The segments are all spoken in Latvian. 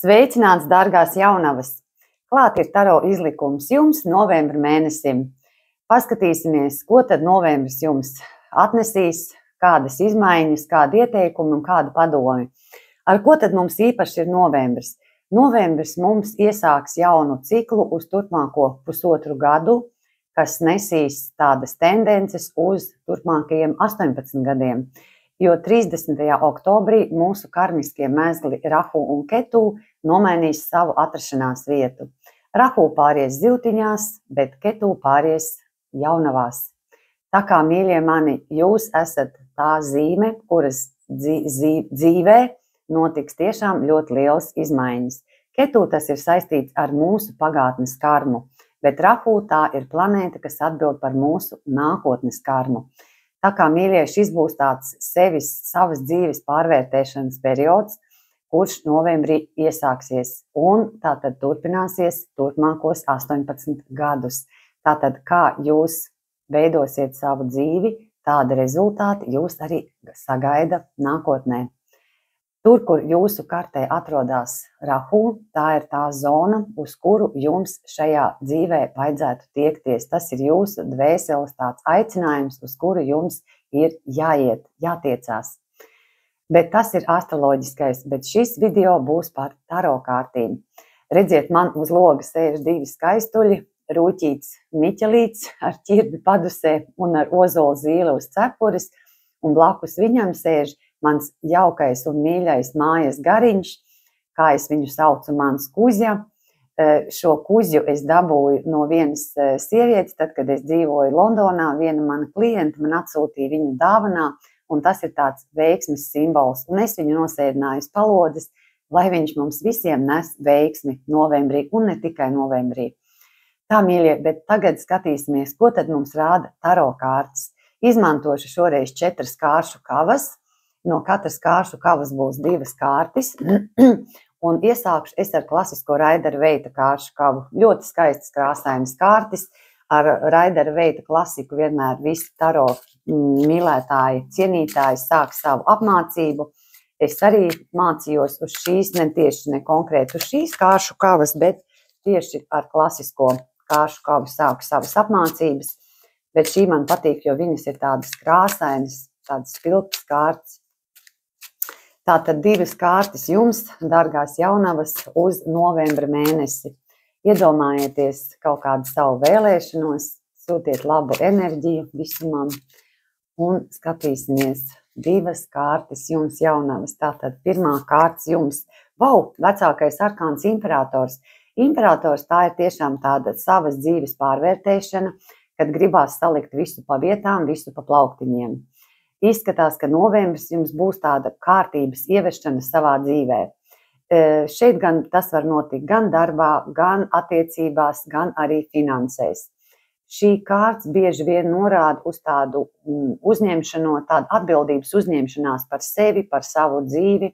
Sveicināts, dārgās jaunavas! Klāt ir taro izlikums jums novembra mēnesim. Paskatīsimies, ko tad novembris jums atnesīs, kādas izmaiņas, kādi ieteikumi un kāda padomi. Ar ko tad mums īpaši ir novembris? Novembris mums iesāks jaunu ciklu uz turpmāko pusotru gadu, kas nesīs tādas tendences uz turpmākajiem 18 gadiem. Jo 30. oktobrī mūsu karmiskie mezgli Rahu un Ketu nomainīs savu atrašanās vietu. Rahu pāries zivtiņās, bet Ketu pāries jaunavās. Tā kā, mīļie mani, jūs esat tā zīme, kuras dzīvē notiks tiešām ļoti lielas izmaiņas. Ketu tas ir saistīts ar mūsu pagātnes karmu, bet Rahu tā ir planēta, kas atbild par mūsu nākotnes karmu. Tā kā, mīļie, šis būs tāds savas dzīves pārvērtēšanas periods, kurš novembrī iesāksies un tātad turpināsies turpmākos 18 gadus. Tātad, kā jūs veidosiet savu dzīvi, tāda rezultāti jūs arī sagaida nākotnē. Tur, kur jūsu kartē atrodas Rahu, tā ir tā zona, uz kuru jums šajā dzīvē vajadzētu tiekties. Tas ir jūsu dvēseles tāds aicinājums, uz kuru jums ir jāiet, jātiecās. Bet tas ir astroloģiskais, bet šis video būs par taro kārtīm. Redziet, man uz loga sēž divi skaistuļi, Rūķīts Miķelīts ar ķirbi padusē un ar ozolu zīli uz cepures, un blakus viņam sēž mans jaukais un mīļais mājas gariņš, kā es viņu saucu, mans kuģa. Šo kuģu es dabūju no vienas sievietes, tad, kad es dzīvoju Londonā, viena mana klienta man atsūtīja viņu dāvanā, un tas ir tāds veiksmes simbols. Un es viņu nosēdināju uz palodzes, lai viņš mums visiem nes veiksmi novembrī, un ne tikai novembrī. Tā, mīļie, bet tagad skatīsimies, ko tad mums rāda taro kārtas. Izmantošu šoreiz 4 kāršu kavas. No katras kāršu kavas būs 2 kārtis, un iesākšu es ar klasisko Raidera Veita kāršu kavu. Ļoti skaistas krāsainas kārtis, ar Raidera Veita klasiku vienmēr visi taro mīlētāji, cienītāji sāk savu apmācību. Es arī mācījos uz šīs, ne tieši ne konkrēti uz šīs kāršu kavas, bet tieši ar klasisko kāršu kavu sāku savas apmācības, bet šī man patīk, jo viņas ir tādas krāsainas, tādas spilgtas kārtas. Tātad 2 kārtas jums, dārgās jaunavas, uz novembra mēnesi. Iedomājieties kaut kādu savu vēlēšanos, sūtiet labu enerģiju visumam un skatīsimies 2 kārtas jums, jaunavas. Tātad pirmā kārtas jums. Vecākais arkāns imperators. Imperators tā ir tiešām tāda savas dzīves pārvērtēšana, kad gribās salikt visu pa vietām, visu pa plauktiņiem. Izskatās, ka novembris jums būs tāda kārtības ieviešana savā dzīvē. Šeit gan tas var notikt gan darbā, gan attiecībās, gan arī finansēs. Šī kārts bieži vien norāda uz tādu uzņemšanos, tādu atbildības uzņemšanās par sevi, par savu dzīvi,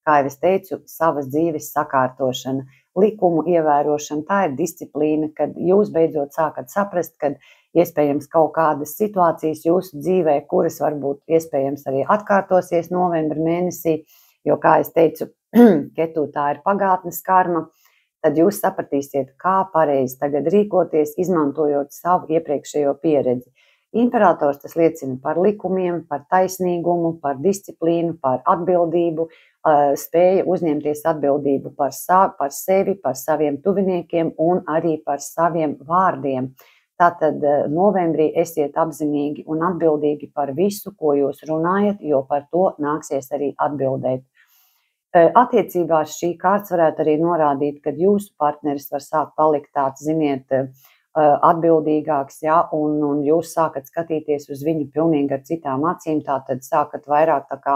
kā jau es teicu, savas dzīves sakārtošana, likumu ievērošana, tā ir disciplīna, kad jūs beidzot sākat saprast, kad iespējams kaut kādas situācijas jūsu dzīvē, kuras varbūt iespējams arī atkārtosies novembra mēnesī, jo, kā es teicu, Ketu tā ir pagātnes karma, tad jūs sapratīsiet, kā pareizi tagad rīkoties, izmantojot savu iepriekšējo pieredzi. Imperators tas liecina par likumiem, par taisnīgumu, par disciplīnu, par atbildību, spēja uzņemties atbildību par sevi, par saviem tuviniekiem un arī par saviem vārdiem. Tātad novembrī esiet apzinīgi un atbildīgi par visu, ko jūs runājat, jo par to nāksies arī atbildēt. Attiecībās šī kārts varētu arī norādīt, ka jūsu partneris var sākt palikt tāds, ziniet, atbildīgāks, ja, un jūs sākat skatīties uz viņu pilnīgi ar citām acīm, tātad sākat vairāk tā kā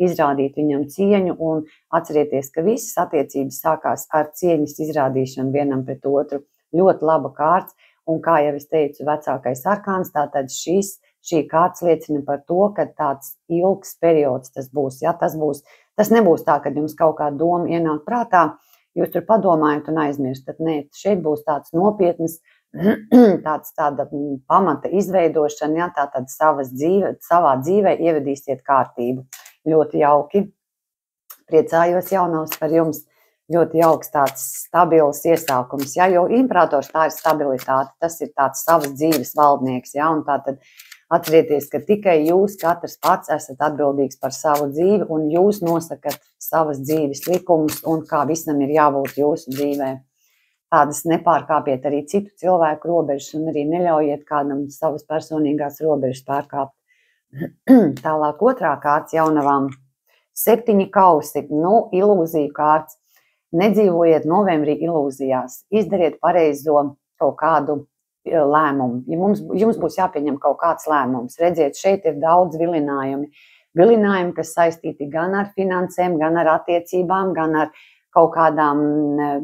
izrādīt viņam cieņu un atcerieties, ka visas attiecības sākās ar cieņas izrādīšanu vienam pret otru. Ļoti laba kārts, un kā jau es teicu, vecākais arkāns, tātad šī kārts liecina par to, ka tāds ilgs periods tas būs, ja, tas nebūs tā, kad jums kaut kāda doma ienāk prātā, jūs tur padomājat un aizmirstat, nē, šeit būs tāds nopietnas, tāda pamata izveidošana, ja, tātad savā dzīvē ievedīsiet kārtību. Ļoti jauki. Priecājos, jaunavs, par jums. ļoti jauks tāds stabils iesākums, ja, jo imperators tā ir stabilitāte, tas ir tāds savas dzīves valdnieks, ja, un tā tad atcerieties, ka tikai jūs katrs pats esat atbildīgs par savu dzīvi un jūs nosakat savas dzīves likumus un kā visam ir jābūt jūsu dzīvē. Tādas nepārkāpiet arī citu cilvēku robežas un arī neļaujiet kādam savas personīgās robežas pārkāpt. Tālāk otrā kārts jaunavām. 7 kausi, ilūziju kārts. Nedzīvojiet novembrī ilūzijās. Izdariet pareizo kaut kādu lēmumu. Jums būs jāpieņem kaut kāds lēmums. Redziet, šeit ir daudz vilinājumi. Vilinājumi, kas saistīti gan ar finansēm, gan ar attiecībām, gan ar kaut kādām,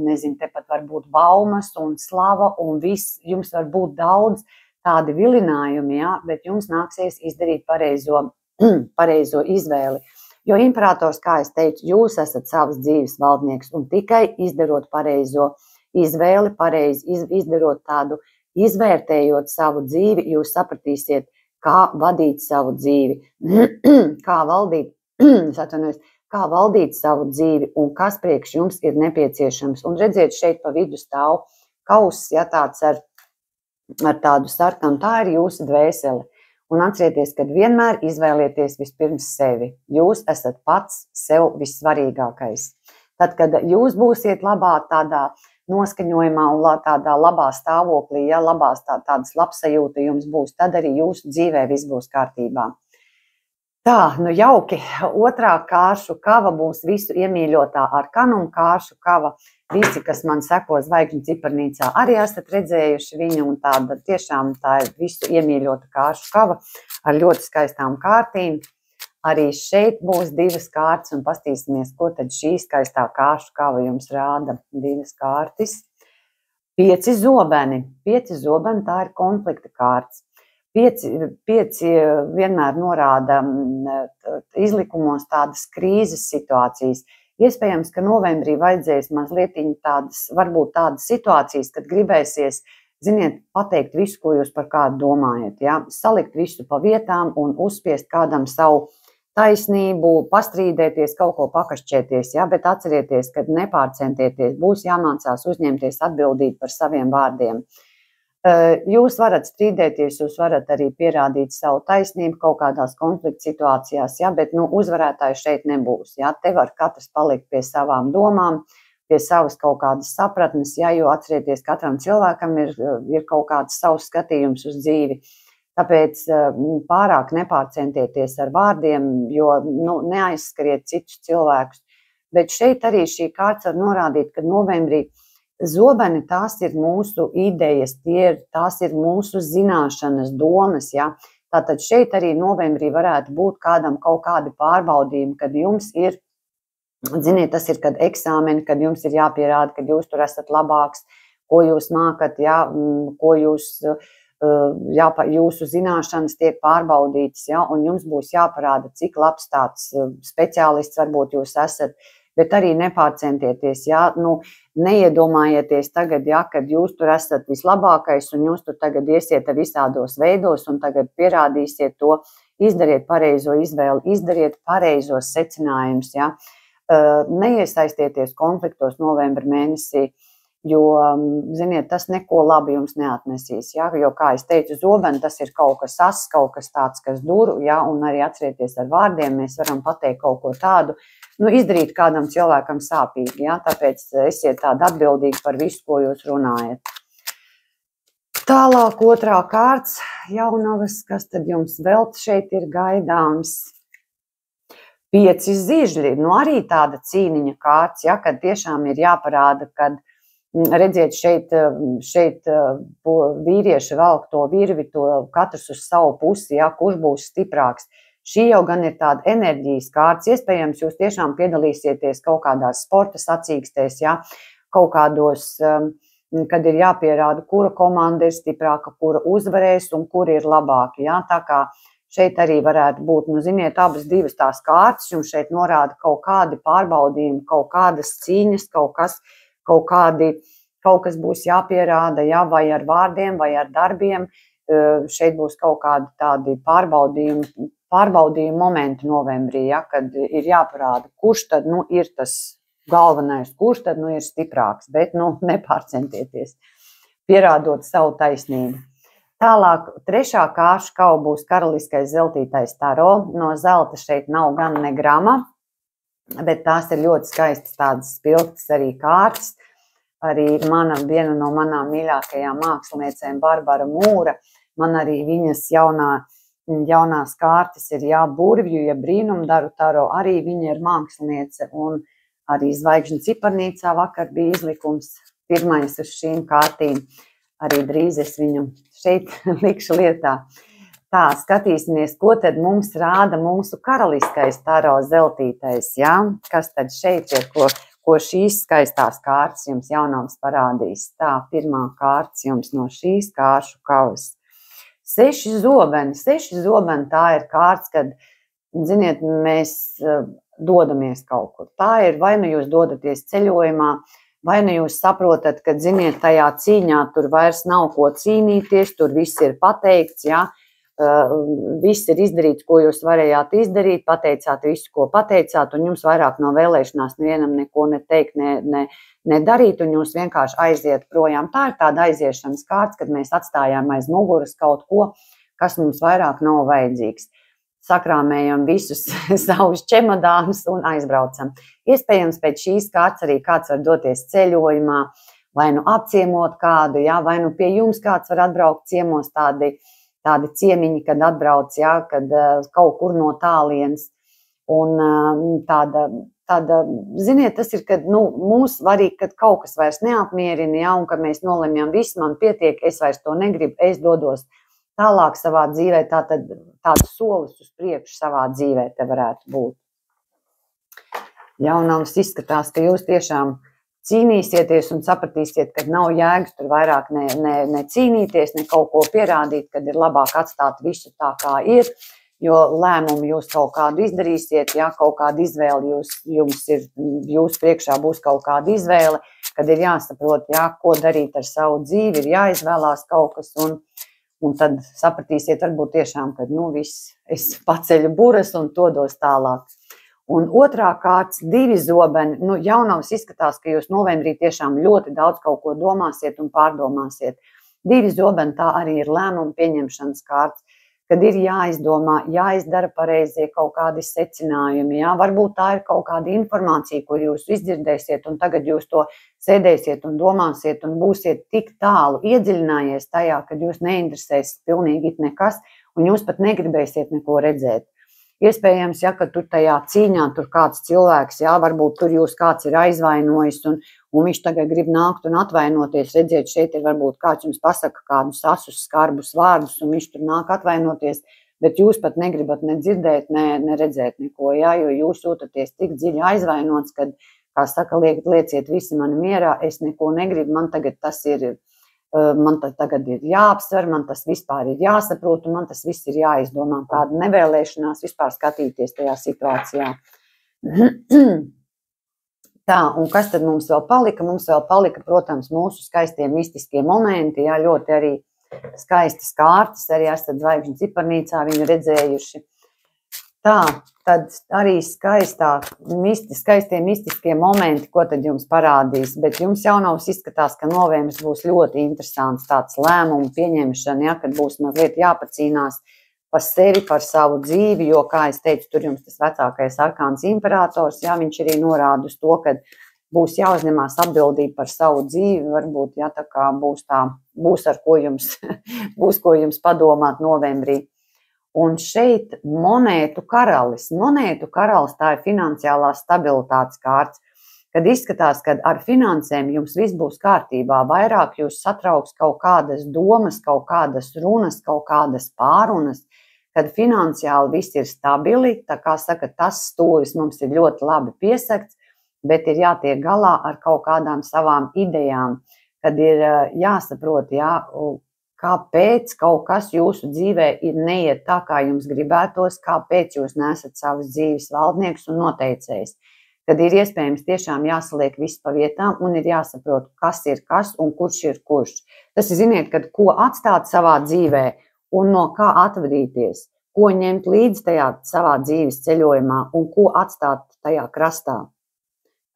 nezinu, tepat var būt baumas un slava un viss. Jums var būt daudz tādi vilinājumi, ja, bet jums nāksies izdarīt pareizo izvēli. Jo imperators, kā es teicu, jūs esat savas dzīves valdnieks un tikai izdarot pareizo izvēli, izdarot tādu, izvērtējot savu dzīvi, jūs sapratīsiet, kā vadīt savu dzīvi, kā valdīt savu dzīvi un kas priekš jums ir nepieciešams. Un redziet, šeit pa vidu stāv kauss, ja tāds ar tādu sarkanu, tā ir jūsu dvēsele. Un atcerieties, ka vienmēr izvēlieties vispirms sevi. Jūs esat pats sev vissvarīgākais. Tad, kad jūs būsiet labā tādā noskaņojumā un tādā labā stāvoklī, ja tādas labsajūta jums būs, tad arī jūsu dzīvē viss būs kārtībā. Tā, jauki. Otrā kāršu kava būs visu iemīļotā arkana un kāršu kava. Visi, kas man seko Zvaigžņu ciparnīcā, arī esat redzējuši viņu, un tiešām tā ir visu iemīļota kāršu kava ar ļoti skaistām kārtīm. Arī šeit būs 2 kārtas, un pastīsimies, ko tad šī skaistā kāršu kava jums rāda. 2 kārtis. 5 zobeni. 5 zobeni, tā ir konflikta kārts. 5 vienmēr norāda izlikumos tādas krīzes situācijas. Iespējams, ka novembrī vajadzēs mazliet varbūt tādas situācijas, kad gribēsies, pateikt visu, ko jūs par kādu domājat, ja? Salikt visu pa vietām un uzspiest kādam savu taisnību, pastrīdēties, kaut ko pakašķēties, ja? Bet atcerieties, kad nepārcentieties, būs jāmācās uzņemties atbildību par saviem vārdiem. Jūs varat strīdēties, jūs varat arī pierādīt savu taisnību kaut kādās konflikta situācijās, ja, bet uzvarētāji šeit nebūs. Ja. Te var katrs palikt pie savām domām, pie savas kaut kādas sapratnes, ja, jo atcerieties, katram cilvēkam ir kaut kāds savs skatījums uz dzīvi. Tāpēc pārāk nepārcentieties ar vārdiem, jo neaizskariet citus cilvēkus. Bet šeit arī šī kārts var norādīt, ka novembrī zobeni tās ir mūsu idejas, tās ir mūsu zināšanas, domas. Ja? Tātad šeit arī novembrī varētu būt kādam kaut kādi pārbaudījumi, kad jums ir, tas ir, kad eksāmeni, kad jums ir jāpierāda, kad jūs tur esat labāks, ko jūs mākat, ja? Ko jūsu zināšanas tiek pārbaudītas, ja? Un jums būs jāparāda, cik labs tāds speciālists varbūt jūs esat. Bet arī nepārcentieties, ja, neiedomājieties tagad, ja, kad jūs tur esat vislabākais un jūs tur tagad iesiet visādos veidos un tagad pierādīsiet to, izdariet pareizo izvēli, izdariet pareizos secinājumus, ja. Neiesaistieties konfliktos novembra mēnesī, jo, tas neko labi jums neatnesīs, ja, jo, kā es teicu, zobeni tas ir kaut kas ass, kaut kas tāds, kas dur, ja, un arī atcerieties ar vārdiem, mēs varam pateikt kaut ko tādu, izdarīt kādam cilvēkam sāpīgi, ja? Tāpēc esiet tādi atbildīgi par visu, ko jūs runājat. Tālāk otrā kārts jaunavas, kas tad jums vēl šeit ir gaidāms? 5 zižļi, arī tāda cīniņa kārts, ja? Kad tiešām ir jāparāda, kad, redziet, šeit vīrieši velk to virvi, to katrs uz savu pusi, ja? Kurš būs stiprāks. Šī jau gan ir tāda enerģijas kārts, iespējams, jūs tiešām piedalīsieties kaut kādās sporta sacīkstēs, ja, kaut kādos, kad ir jāpierāda, kura komanda ir stiprāka, kura uzvarēs un kura ir labāka, ja, tā kā šeit arī varētu būt, abas 2 tās kārtas, jums šeit norāda kaut kādi pārbaudījumi, kaut kādas cīņas, kaut kas būs jāpierāda, ja, vai ar vārdiem, vai ar darbiem, šeit būs kaut kādi tādi pārbaudījumu momenti novembrī, ja, kad ir jāparāda, kurš tad ir tas galvenais, kurš tad ir stiprāks, bet nepārcentieties, pierādot savu taisnību. Tālāk, trešā kāršu kauba būs karaliskais zeltītais taro. No zelta šeit nav gan ne grama, bet tās ir ļoti skaistas tādas spilgtas arī kārtas. Arī viena no manām mīļākajām māksliniecēm, Barbara Mūra, man arī viņas jaunās kārtas ir burvju, brīnumdaru taro, arī viņa ir māksliniece, un arī Zvaigžņu ciparnīcā vakar bija izlikums pirmais uz šīm kārtīm. Arī drīz es viņu šeit likšu lietā. Tā, skatīsimies, ko tad mums rāda mūsu karaliskais taro zeltītais, ja? Kas tad šeit ir, ko šīs skaistās kārtas jums jaunavas parādīs. Tā, pirmā kārtas jums no šīs kāršu kavas. 6 zobeni. 6 zobeni tā ir kārts, kad, ziniet, mēs dodamies kaut kur. Tā ir, vai nu jūs dodaties ceļojumā, vai nu jūs saprotat, ka, ziniet, tajā cīņā tur vairs nav ko cīnīties, tur viss ir pateikts, ja? Viss ir izdarīts, ko jūs varējāt izdarīt, pateicāt visu, ko pateicāt, un jums vairāk no vēlēšanās nevienam neko neteikt, nedarīt, un jūs vienkārši aiziet projām. Tā ir tāda aiziešanas kārts, kad mēs atstājām aiz muguras kaut ko, kas mums vairāk nav vajadzīgs. Sakrāmējam visus savus čemodānus un aizbraucam. Iespējams, pēc šīs kārtas arī kāds var doties ceļojumā, vai nu apciemot kādu, ja? Vai nu pie jums kāds var atbraukt ciemos tādi ciemiņi, kad atbrauc, ja? Kad kaut kur no tālienes. Un tāda, ziniet, tas ir, kad mūs svarīgi, kad kaut kas vairs neapmierina, ja? Un kad mēs nolemjam, viss man pietiek, es vairs to negribu, es dodos tālāk savā dzīvē, tāds solis uz priekšu savā dzīvē te varētu būt. Jaunavas izskatās, ka jūs tiešām cīnīsieties un sapratīsiet, ka nav jēgas tur vairāk ne cīnīties, ne kaut ko pierādīt, kad ir labāk atstāt visu tā, kā ir, jo lēmumu jūs kaut kādu izdarīsiet, ja kaut kāda izvēle jūs priekšā būs kaut kāda izvēle, kad ir jāsaprot, ja, ko darīt ar savu dzīvi, ir jāizvēlās kaut kas un tad sapratīsiet varbūt tiešām, ka viss, es paceļu buras un dodos tālāk. Un otrā kārts 2 zobeni. Jaunavas izskatās, ka jūs novembrī tiešām ļoti daudz kaut ko domāsiet un pārdomāsiet. 2 zobeni tā arī ir lēmumu pieņemšanas kārts, kad ir jāizdomā, jāizdara pareizie kaut kādi secinājumi. Jā? Varbūt tā ir kaut kāda informācija, kur jūs izdzirdēsiet, un tagad jūs to sēdēsiet un domāsiet un būsiet tik tālu iedziļinājies tajā, kad jūs neinteresēs pilnīgi nekas, un jūs pat negribēsiet neko redzēt. Iespējams, ja, ka tur tajā cīņā tur kāds cilvēks, jā, varbūt tur jūs kāds ir aizvainojis un viņš tagad grib nākt un atvainoties, redziet, šeit ir varbūt kāds jums pasaka kādus asus, skarbus vārdus un viņš tur nāk atvainoties, bet jūs pat negribat ne dzirdēt, ne redzēt neko, jā, jo jūs jūtaties tik dziļi aizvainots, kad, kā saka, lieciet visi mani mierā, es neko negribu, man tagad tas ir, man tagad ir jāapsver, man tas vispār ir jāsaprot, un man tas viss ir jāizdomā, kāda nevēlēšanās vispār skatīties tajā situācijā. Tā, un kas tad mums vēl palika? Mums vēl palika, protams, mūsu skaistie mistiskie momenti, jā, ļoti arī skaistas kārtas, arī esat Zvaigžņu ciparnīcā viņu redzējuši. Tā, tad arī skaistie mistiskie momenti, ko tad jums parādīs, bet jums jaunavas izskatās, ka novembris būs ļoti interesants tāds lēmumu pieņemšana, ja, kad būs mazliet jāpacīnās par sevi, par savu dzīvi, jo, kā es teicu, tur jums tas vecākais arkāns imperators, ja, viņš arī norāda uz to, ka būs jāuzņemās atbildība par savu dzīvi, varbūt, ja, tā kā būs ar ko jums, būs ko jums padomāt novembrī. Un šeit monētu karalis. Monētu karalis tā ir finansiālās stabilitātes kārts, kad izskatās, ka ar finansēm jums viss būs kārtībā. Vairāk jūs satrauks kaut kādas domas, kaut kādas runas, kaut kādas pārunas, kad finansiāli viss ir stabili. Tā kā saka, tas stūris mums ir ļoti labi piesakts, bet ir jātiek galā ar kaut kādām savām idejām, kad ir jāsaprot, kāpēc kaut kas jūsu dzīvē ir neiet tā, kā jums gribētos, kāpēc jūs nesat savas dzīves valdnieks un noteicējs. Kad ir iespējams tiešām jāsaliek viss pa vietām un ir jāsaprot, kas ir kas un kurš ir kurš. Tas ir, ziniet, kad ko atstāt savā dzīvē un no kā atvadīties, ko ņemt līdzi tajā savā dzīves ceļojumā un ko atstāt tajā krastā.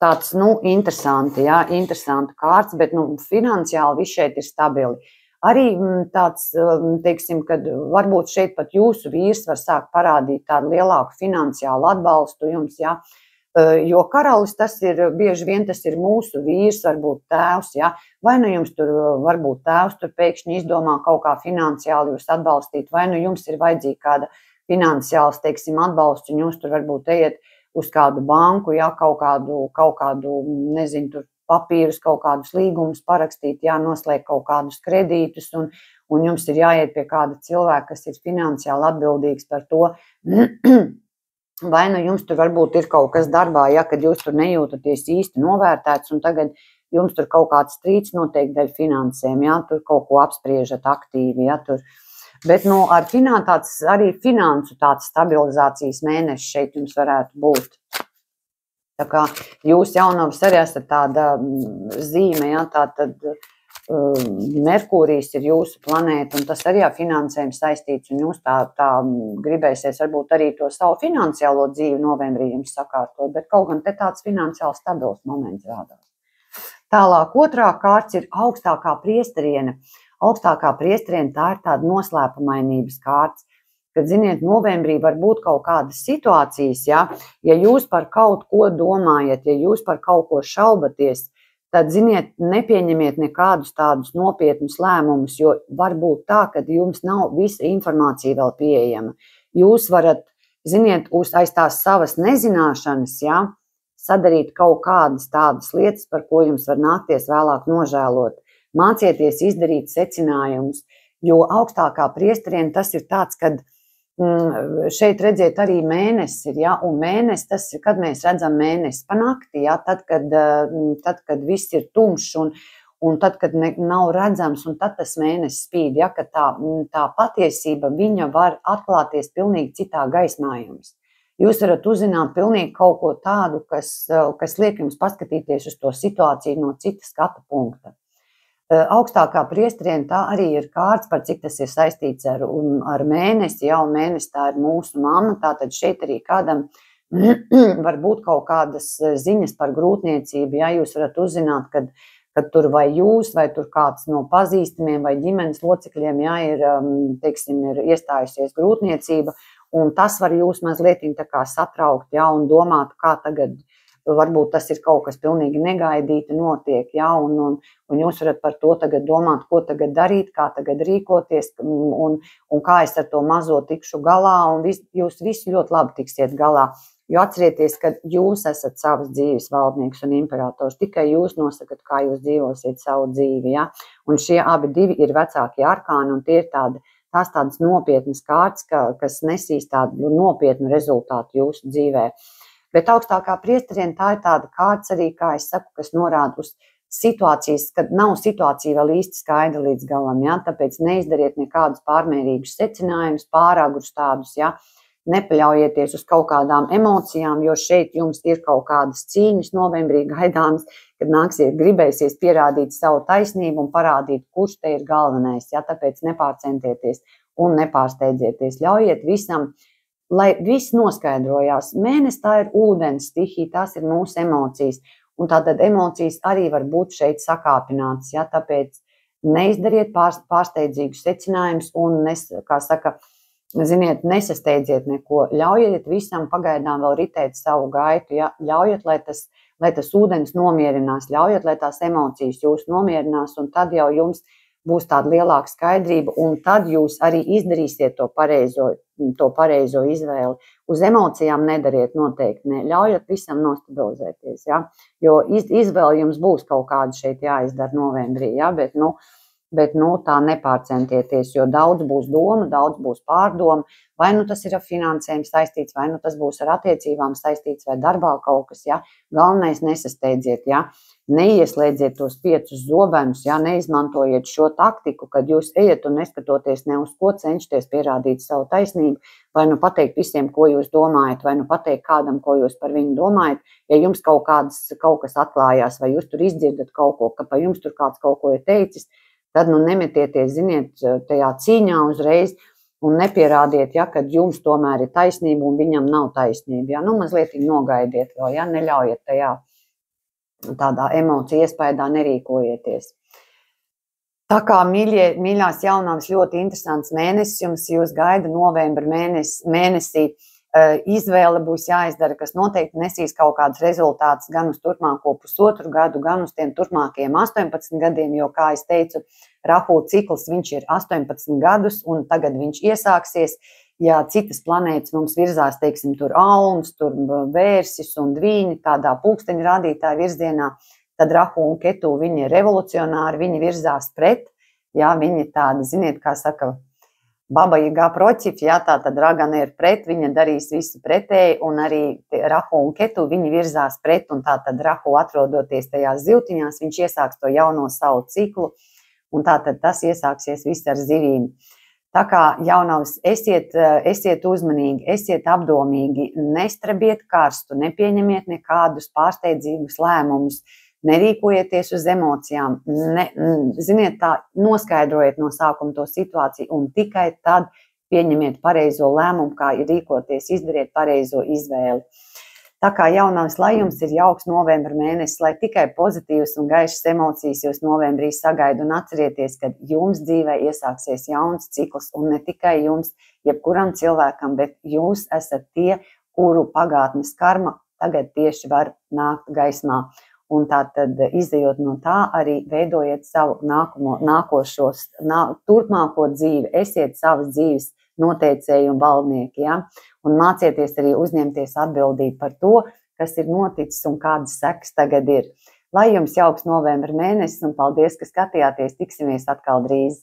tāds, interesanti, jā, interesanta kārts, bet, finansiāli viss šeit ir stabili. Arī tāds, teiksim, kad varbūt šeit pat jūsu vīrs var sākt parādīt tādu lielāku finansiālu atbalstu jums, jā. Jo karalis bieži vien tas ir mūsu vīrs, varbūt tēvs, ja? Vai nu jums tur varbūt tēvs tur pēkšņi izdomā kaut kā finansiāli jūs atbalstīt, vai nu jums ir vajadzīga kāda finansiāls, teiksim, atbalsts, un jūs tur varbūt ejat uz kādu banku, ja? Kaut kādu, nezinu, tur papīrus, kaut kādus līgumus parakstīt, jā, noslēgt kaut kādus kredītus, un jums ir jāiet pie kāda cilvēka, kas ir finansiāli atbildīgs par to. Vai nu jums tur varbūt ir kaut kas darbā, ja, kad jūs tur nejūtaties īsti novērtēts, un tagad jums tur kaut kāds strīds noteikti dēļ finansēm, ja, tur kaut ko apspriežat aktīvi, ja, tur. Bet, arī finansu tāds stabilizācijas mēnešs šeit jums varētu būt. Tā kā jūs jaunavas arī esat tāda zīme, ja, tātad Merkūrijs ir jūsu planēta, un tas arī ar finansēm saistīts, un jūs tā gribēsies varbūt arī to savu finansiālo dzīvi novembrī jums sakārtot, bet kaut gan te tāds finansiāli stabils moments rādās. Tālāk otrā kārts ir augstākā priesteriene. Augstākā priesteriene tā ir tāda noslēpumainības kārts, kad, ziniet, novembrī var būt kaut kādas situācijas, ja jūs par kaut ko domājat, ja jūs par kaut ko šaubaties, tad, ziniet, nepieņemiet nekādus tādus nopietnus lēmumus, jo var būt tā, ka jums nav visa informācija vēl pieejama. Jūs varat, ziniet, aiz tās savas nezināšanas, ja, sadarīt kaut kādas tādas lietas, par ko jums var nākties vēlāk nožēlot. Mācieties izdarīt secinājumus, jo augstākā priesteriene tas ir tāds, kad šeit redziet arī mēnesi, ja, un mēnesis tas ir, kad mēs redzam mēnesi pa nakti, ja, tad, kad viss ir tumšs un tad, kad nav redzams, un tad tas mēnesis spīd, ja, ka tā patiesība viņa var atklāties pilnīgi citā gaismā jums. Jūs varat uzzināt pilnīgi kaut ko tādu, kas liek jums paskatīties uz to situāciju no cita skatu punkta. Augstākā priesteriene tā arī ir kārts, par cik tas ir saistīts ar mēnesi, ja, un mēnesis tā ir mūsu mamma, tātad šeit arī kādam var būt kaut kādas ziņas par grūtniecību, ja jūs varat uzzināt, kad tur vai jūs, vai tur kāds no pazīstamiem vai ģimenes locekļiem, ja, ir iestājusies grūtniecība, un tas var jūs mazliet tā kā satraukt, ja, un domāt, kā tagad, varbūt tas ir kaut kas pilnīgi negaidīti notiek, ja, un jūs varat par to tagad domāt, ko tagad darīt, kā tagad rīkoties, un kā es ar to mazo tikšu galā, un jūs visi ļoti labi tiksiet galā. Jo atcerieties, ka jūs esat savas dzīves valdnieks un imperators, tikai jūs nosakat, kā jūs dzīvosiet savu dzīvi, ja? Un šie abi divi ir vecākie arkāni, un tie ir tādas nopietnas kārtas, kas nesīs tādu nopietnu rezultātu jūsu dzīvē. Bet augstākā priesteriene tā ir tāda kārtas arī, kā es saku, kas norāda uz situācijas, kad nav situācija vēl īsti skaidra līdz galam, ja? Tāpēc neizdariet nekādus pārmērīgus secinājumus, pāragrus tādus, ja? Nepaļaujieties uz kaut kādām emocijām, jo šeit jums ir kaut kādas cīņas novembrī gaidāmas, kad gribēsies pierādīt savu taisnību un parādīt, kurš te ir galvenais, ja? Tāpēc nepārcentieties un nepārsteidzieties. Ļaujiet visam, lai viss noskaidrojās. Mēnesis tā ir ūdens stihija, tās ir mūsu emocijas, un tātad emocijas arī var būt šeit sakāpinātas, ja? Tāpēc neizdariet pārsteidzīgus secinājumus un, kā saka, ziniet, nesasteidziet neko, ļaujiet visam pagaidām vēl ritēt savu gaitu, ja? Ļaujiet, lai tas ūdens nomierinās, ļaujiet, lai tās emocijas jūs nomierinās, un tad jau jums būs tāda lielāka skaidrība, un tad jūs arī izdarīsiet to pareizo izvēli. Uz emocijām nedariet noteikti, ne, ļaujiet visam nostabilizēties, ja? Jo izvēle jums būs kaut kāda šeit jāizdara novembrī, ja? Bet tā nepārcentieties, jo daudz būs doma, daudz būs pārdoma, vai nu tas ir ar finansēm saistīts, vai nu tas būs ar attiecībām saistīts, vai darbā kaut kas, ja? Galvenais nesasteidziet, ja? Neieslēdziet tos 5 zobenus, ja? Neizmantojiet šo taktiku, kad jūs ejat un neskatoties ne uz ko cenšaties pierādīt savu taisnību, vai nu pateikt visiem, ko jūs domājat, vai nu pateikt kādam, ko jūs par viņu domājat, ja jums kaut kas atklājās, vai jūs tur izdzirdat kaut ko, ka pa jums tur kāds kaut ko ir teicis, tad nemetieties, ziniet, tajā cīņā uzreiz un nepierādiet, ja, kad jums tomēr ir taisnība un viņam nav taisnība. Ja? Mazliet nogaidiet vēl, ja? Neļaujiet tajā tādā emociju iespaidā nerīkojieties. Tā kā, mīļās jaunavas, ļoti interesants mēnesis jums, jūs gaida novembra mēnesī. Izvēle būs jāizdara, kas noteikti nesīs kaut kādus rezultātus gan uz turpmāko pusotru gadu, gan uz tiem turpmākajiem 18 gadiem, jo, kā es teicu, Rahu cikls, viņš ir 18 gadus, un tagad viņš iesāksies. Ja citas planētas mums virzās, teiksim, tur Alns, tur Vērsis un Dvīņi, tādā pulksteņa rādītāja virzienā, tad Rahu un Ketu, viņi ir revolucionāri, viņi virzās pret, jā, viņi tādi, ziniet, kā saka, Baba Jagā proķif, jā, tā tad Ragana ir pret, viņa darīs visu pretēji, un arī Rahu un Ketu, viņi virzās pret, un tā tad Rahu atrodoties tajās zivtiņās, viņš iesāks to jauno savu ciklu, un tā tad tas iesāksies viss ar zivīm. Tā kā jaunavas, esiet uzmanīgi, esiet apdomīgi, nestrebiet karstu, nepieņemiet nekādus pārsteidzīgus lēmumus, nerīkojieties uz emocijām, ziniet tā, noskaidrojiet no sākuma to situāciju un tikai tad pieņemiet pareizo lēmumu, kā rīkoties, izdariet pareizo izvēli. Tā kā jaunavas, lai jums ir jauks novembra mēnesis, lai tikai pozitīvas un gaišas emocijas jūs novembrī sagaida, un atcerieties, ka jums dzīvē iesāksies jauns cikls, un ne tikai jums, jebkuram cilvēkam, bet jūs esat tie, kuru pagātnes karma tagad tieši var nākt gaismā. Un tā tad, izejot no tā, arī veidojiet savu turpmāko dzīvi, esiet savas dzīves noteicēji un valdnieki, ja? Un mācieties arī uzņemties atbildību par to, kas ir noticis un kādas sekas tagad ir. Lai jums jauks novembra mēnesis, un paldies, ka skatījāties, tiksimies atkal drīz!